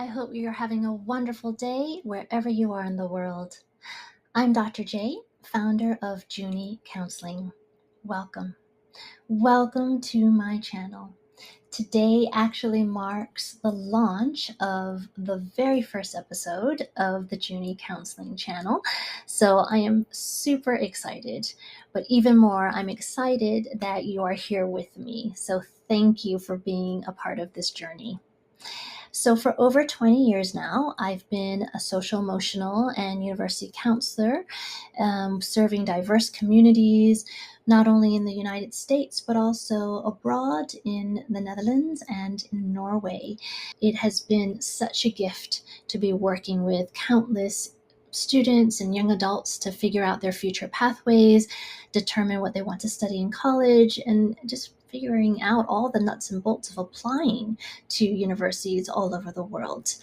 I hope you're having a wonderful day wherever you are in the world. I'm Dr. J, founder of Junie Counseling. Welcome. Welcome to my channel. Today actually marks the launch of the very first episode of the Junie Counseling channel. So I am super excited, but even more, I'm excited that you are here with me. So thank you for being a part of this journey. So for over 20 years now, I've been a social emotional and university counselor, serving diverse communities, not only in the United States, but also abroad in the Netherlands and in Norway. It has been such a gift to be working with countless students and young adults to figure out their future pathways, determine what they want to study in college, and just figuring out all the nuts and bolts of applying to universities all over the world.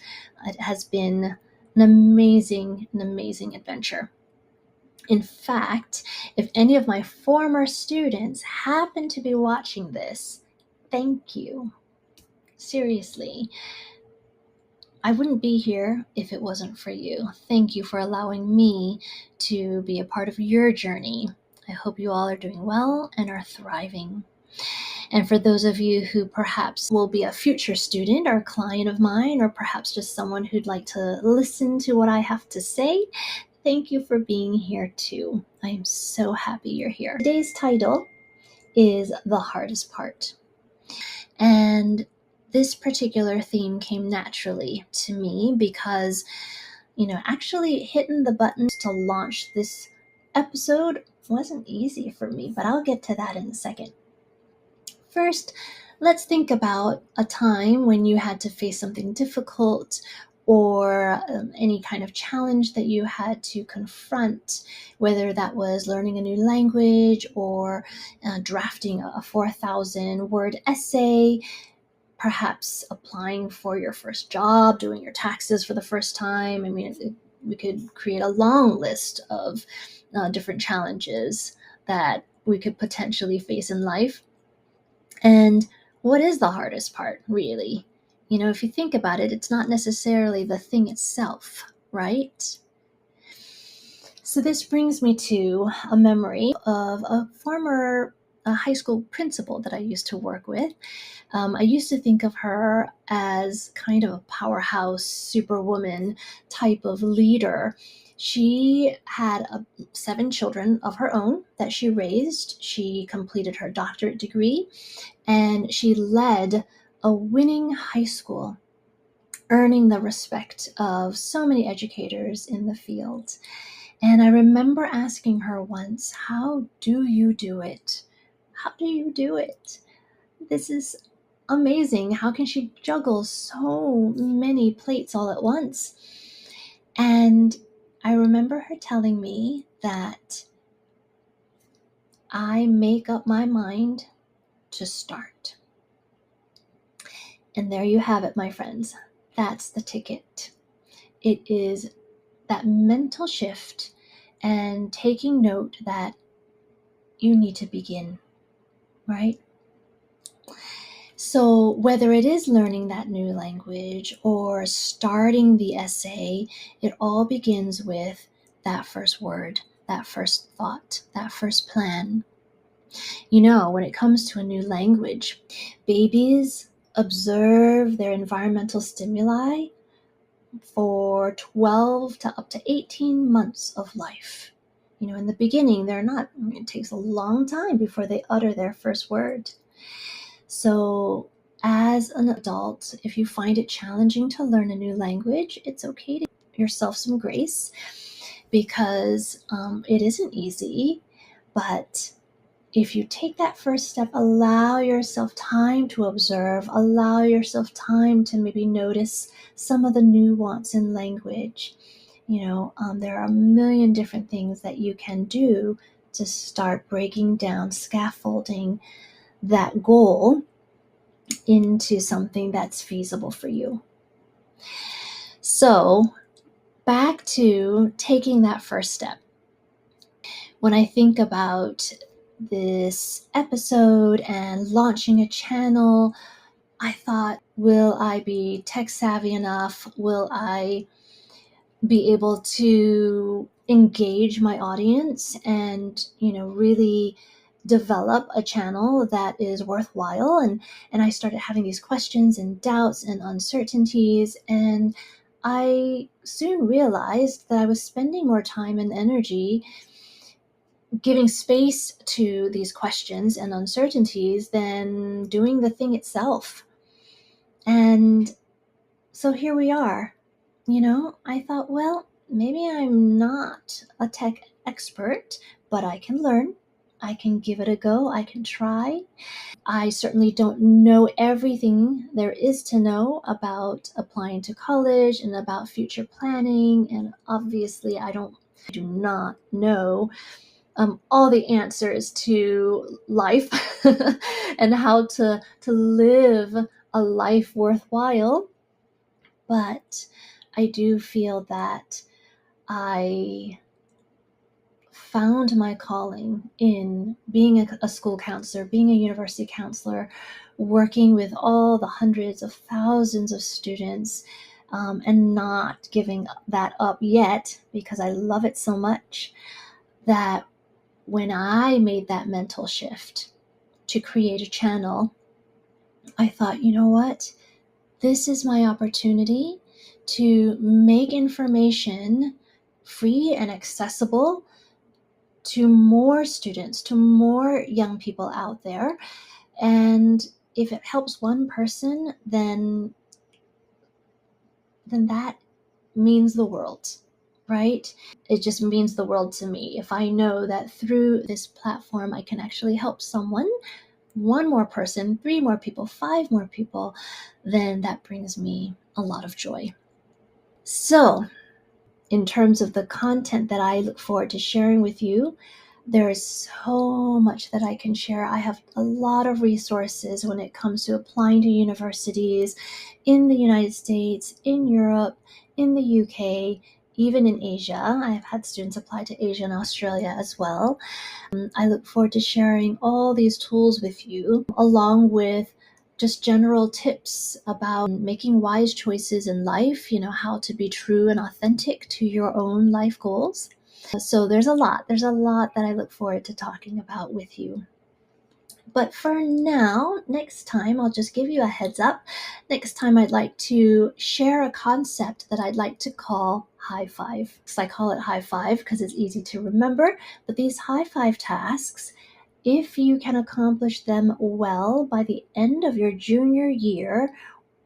It has been an amazing adventure. In fact, if any of my former students happen to be watching this, thank you. Seriously. I wouldn't be here if it wasn't for you. Thank you for allowing me to be a part of your journey. I hope you all are doing well and are thriving. And for those of you who perhaps will be a future student or client of mine, or perhaps just someone who'd like to listen to what I have to say, thank you for being here too. I am so happy you're here. Today's title is The Hardest Part. And this particular theme came naturally to me because, actually hitting the buttons to launch this episode wasn't easy for me, but I'll get to that in a second. First, let's think about a time when you had to face something difficult or any kind of challenge that you had to confront, whether that was learning a new language or drafting a 4,000-word essay, perhaps applying for your first job, doing your taxes for the first time. I mean, we could create a long list of different challenges that we could potentially face in life. And what is the hardest part, really? If you think about it, it's not necessarily the thing itself, right? So this brings me to a memory of a former high school principal that I used to work with. I used to think of her as kind of a powerhouse, superwoman type of leader. She had 7 children of her own that she raised. She completed her doctorate degree, and she led a winning high school, earning the respect of so many educators in the field. And I remember asking her once, how do you do it? How do you do it? This is amazing. How can she juggle so many plates all at once? And I remember her telling me that I make up my mind to start. And there you have it, my friends. That's the ticket. It is that mental shift and taking note that you need to begin, right? So whether it is learning that new language or starting the essay, it all begins with that first word, that first thought, that first plan. When it comes to a new language, babies observe their environmental stimuli for 12 to up to 18 months of life. In the beginning, it takes a long time before they utter their first word. So as an adult, if you find it challenging to learn a new language, it's okay to give yourself some grace, because it isn't easy. But if you take that first step, allow yourself time to observe, allow yourself time to maybe notice some of the nuance in language. There are a million different things that you can do to start breaking down, scaffolding that goal into something that's feasible for you. So back to taking that first step. When I think about this episode and launching a channel, I thought Will I be tech savvy enough? Will I be able to engage my audience and, really develop a channel that is worthwhile? And I started having these questions and doubts and uncertainties, and I soon realized that I was spending more time and energy giving space to these questions and uncertainties than doing the thing itself. And so here we are. I thought, well, maybe I'm not a tech expert, but I can learn. I can give it a go. I can try. I certainly don't know everything there is to know about applying to college and about future planning. And obviously, I do not know all the answers to life and how to live a life worthwhile. But I do feel that I found my calling in being a school counselor, being a university counselor, working with all the hundreds of thousands of students, and not giving that up yet, because I love it so much that when I made that mental shift to create a channel, I thought, you know what? This is my opportunity to make information free and accessible to more students, to more young people out there. And if it helps one person, then that means the world, right? It just means the world to me. If I know that through this platform, I can actually help someone, one more person, 3 more people, 5 more people, then that brings me a lot of joy. So, in terms of the content that I look forward to sharing with you, there is so much that I can share. I have a lot of resources when it comes to applying to universities in the United States, in Europe, in the UK, even in Asia. I have had students apply to Asia and Australia as well. I look forward to sharing all these tools with you, along with just general tips about making wise choices in life, how to be true and authentic to your own life goals. So there's a lot that I look forward to talking about with you. But for now, next time, I'll just give you a heads up. Next time, I'd like to share a concept that I'd like to call high five. I call it high five because it's easy to remember. But these high five tasks, if you can accomplish them well by the end of your junior year,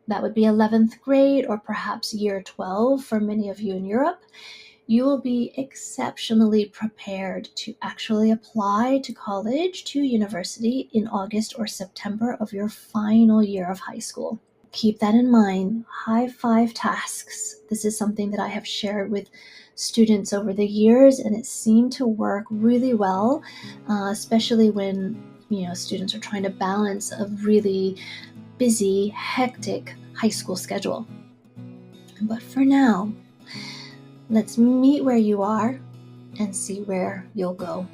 that would be 11th grade or perhaps year 12 for many of you in Europe, you will be exceptionally prepared to actually apply to college, to university in August or September of your final year of high school. Keep that in mind. High five tasks. This is something that I have shared with students over the years, and it seemed to work really well, especially when students are trying to balance a really busy, hectic high school schedule. But for now, let's meet where you are and see where you'll go.